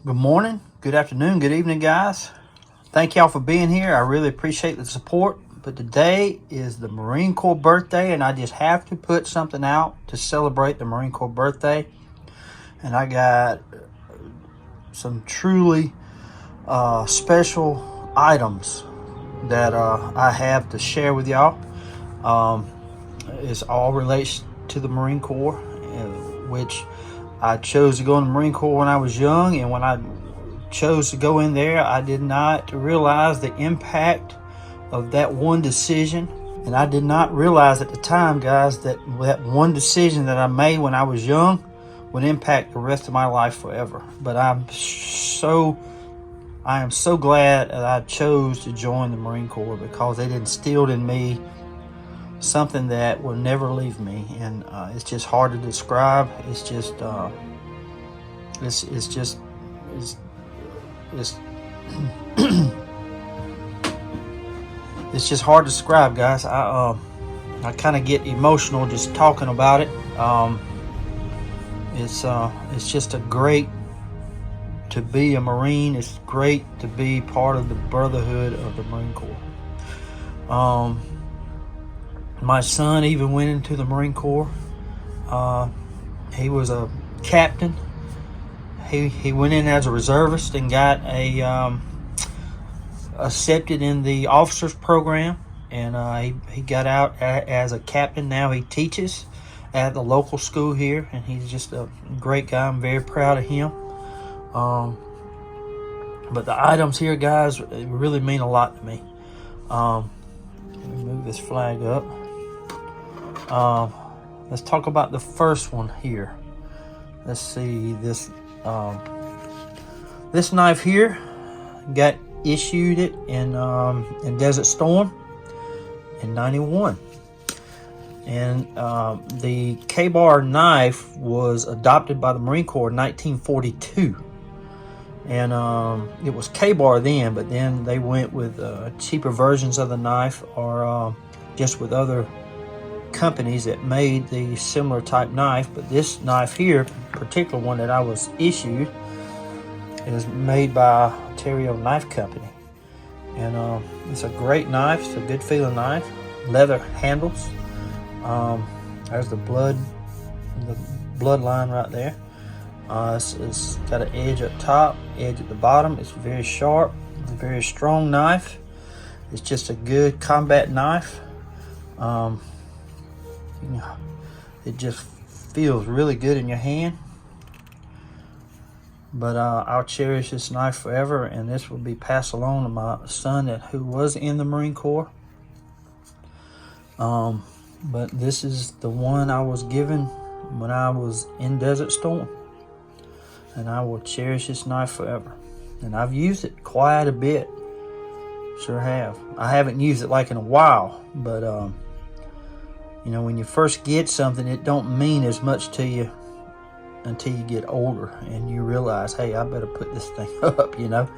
Good morning, good afternoon, good evening, guys. Thank y'all for being here. I really appreciate the support. But today is the Marine Corps birthday, and I just have to put something out to celebrate the Marine Corps birthday. And I got some truly special items that I have to share with y'all. It all relates to the Marine Corps, which I chose to go in the Marine Corps when I was young, and when I chose to go in there, I did not realize the impact of that one decision. And I did not realize at the time, guys, that that one decision that I made when I was young would impact the rest of my life forever. But I am so glad that I chose to join the Marine Corps, because it instilled in me something that will never leave me. And it's just hard to describe. It's just it's just hard to describe, guys. I kind of get emotional just talking about it. It's just a great to be a Marine. It's great to be part of the brotherhood of the Marine Corps. My son even went into the Marine Corps. He was a captain. He went in as a reservist and got accepted in the officers program, and he got out as a captain. Now he teaches at the local school here, and he's just a great guy. I'm very proud of him. But the items here, guys, really mean a lot to me. Let me move this flag up. Let's talk about the first one here. Let's see, this knife here, got issued it in Desert Storm in '91, and the KBar knife was adopted by the Marine Corps in 1942, and it was KBar then, but then they went with cheaper versions of the knife, or just with other companies that made the similar type knife. But this knife here, particular one that I was issued, is made by Ontario Knife Company, and it's a great knife. It's a good feeling knife. Leather handles. There's the bloodline right there. It's got an edge up top, edge at the bottom. It's very sharp. It's a very strong knife. It's just a good combat knife. It just feels really good in your hand. But I'll cherish this knife forever, and this will be passed along to my son who was in the Marine Corps. But this is the one I was given when I was in Desert Storm, and I will cherish this knife forever. And I've used it quite a bit. Sure have. I haven't used it like in a while, but you know, when you first get something, it don't mean as much to you until you get older and you realize, hey, I better put this thing up, you know.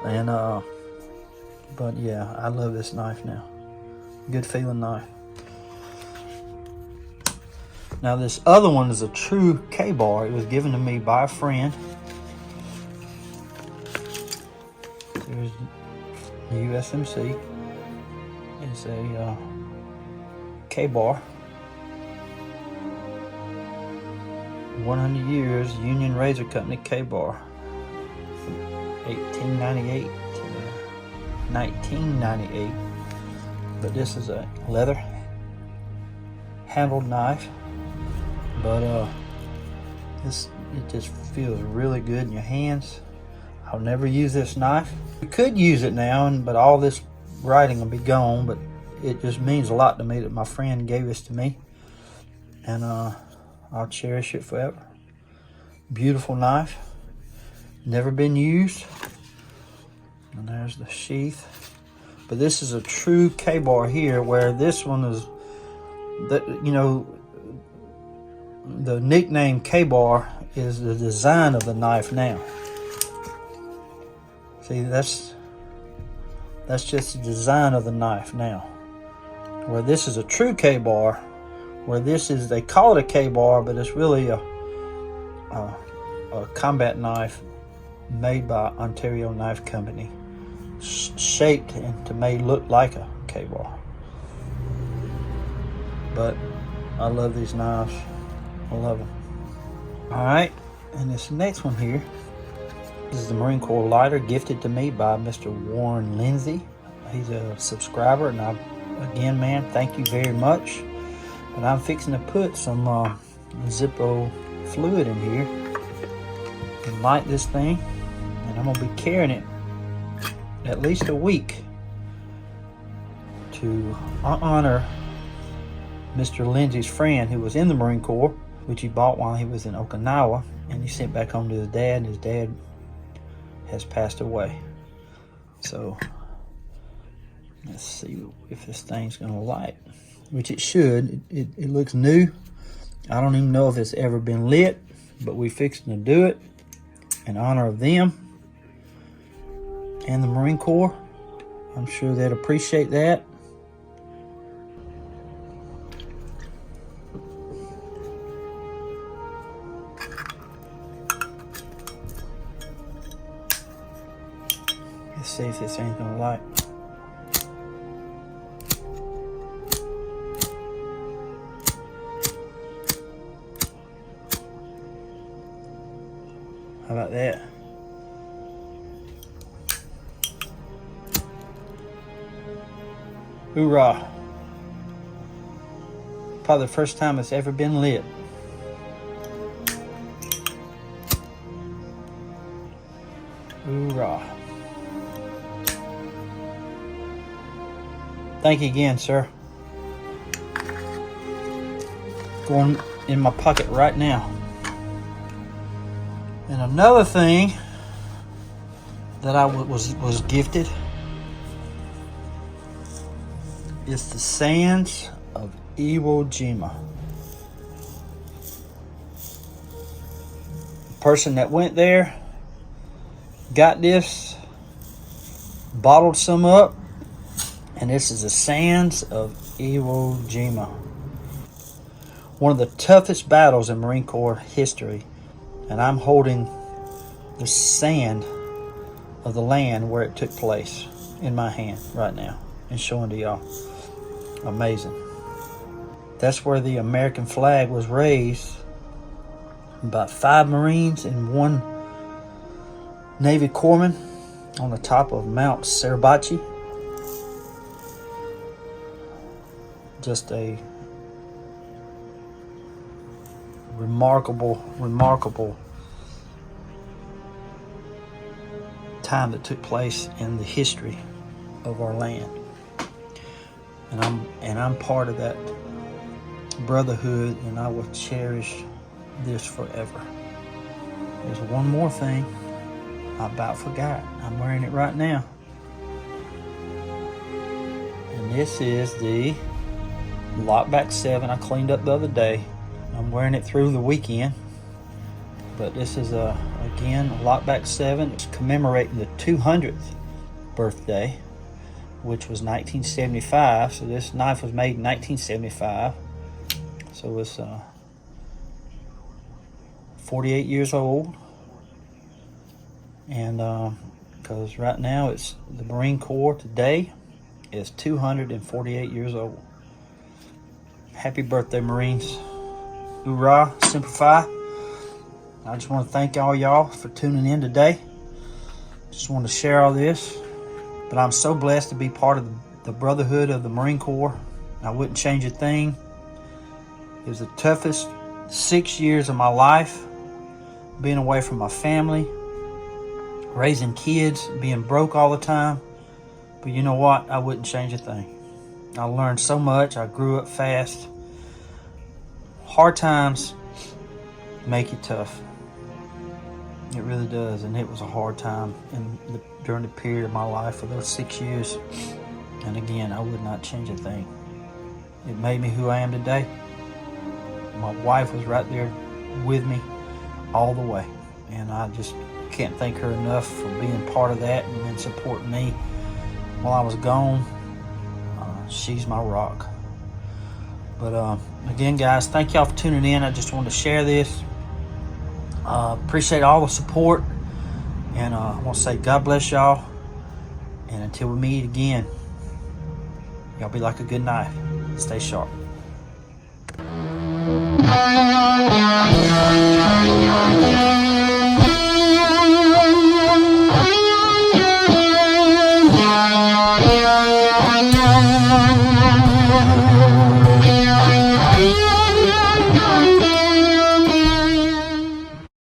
And but yeah, I love this knife now. Good feeling knife. Now this other one is a true KBar. It was given to me by a friend. There's USMC. It's a KBar. 100 years Union Razor Company KBar, from 1898 to 1998. But this is a leather handled knife. But it just feels really good in your hands. I'll never use this knife. You could use it now, but all this writing will be gone. But it just means a lot to me that my friend gave this to me, and I'll cherish it forever. Beautiful knife, never been used. And there's the sheath. But this is a true KBar here, where this one is, you know, the nickname KBar is the design of the knife now. See, that's just the design of the knife now. Where this is a true KBar, where this is, they call it a KBar, but it's really a combat knife made by Ontario Knife Company, shaped and to made look like a KBar. But I love these knives. I love them. All right, and this next one here, this is the Marine Corps lighter gifted to me by Mr. Warren Lindsay. He's a subscriber, and again, man, thank you very much. But I'm fixing to put some Zippo fluid in here and light this thing, and I'm gonna be carrying it at least a week to honor Mr. Lindsay's friend who was in the Marine Corps, which he bought while he was in Okinawa, and he sent back home to his dad, and his dad has passed away. So let's see if this thing's gonna light, which it should. It looks new. I don't even know if it's ever been lit, but we're fixing to do it in honor of them and the Marine Corps. I'm sure they'd appreciate that. Let's see if this ain't gonna light. How about that? Hoorah. Probably the first time it's ever been lit. Hoorah. Thank you again, sir. Going in my pocket right now. And another thing that I was gifted is the sands of Iwo Jima. The person that went there got this, bottled some up, and this is the sands of Iwo Jima. One of the toughest battles in Marine Corps history, and I'm holding the sand of the land where it took place in my hand right now and showing to y'all. Amazing. That's where the American flag was raised. About 5 Marines and 1 Navy corpsman on the top of Mount Suribachi. Just a remarkable time that took place in the history of our land. And I'm part of that brotherhood, and I will cherish this forever. There's one more thing I about forgot. I'm wearing it right now. And this is the Lockback 7 I cleaned up the other day. I'm wearing it through the weekend. But this is again a Lockback 7. It's commemorating the 200th birthday, which was 1975. So this knife was made in 1975. So it's 48 years old. And because right now it's the Marine Corps today is 248 years old. Happy birthday, Marines. Hoorah, Semper Fi. I just want to thank all y'all for tuning in today. Just want to share all this. But I'm so blessed to be part of the brotherhood of the Marine Corps. I wouldn't change a thing. It was the toughest 6 years of my life, being away from my family, raising kids, being broke all the time. But you know what? I wouldn't change a thing. I learned so much. I grew up fast. Hard times make you tough. It really does. And it was a hard time during the period of my life for those 6 years. And again, I would not change a thing. It made me who I am today. My wife was right there with me all the way. And I just can't thank her enough for being part of that and then supporting me while I was gone. She's my rock. But again, guys, thank y'all for tuning in. I just wanted to share this. Appreciate all the support. And I want to say God bless y'all. And until we meet again, y'all be like a good knife. Stay sharp.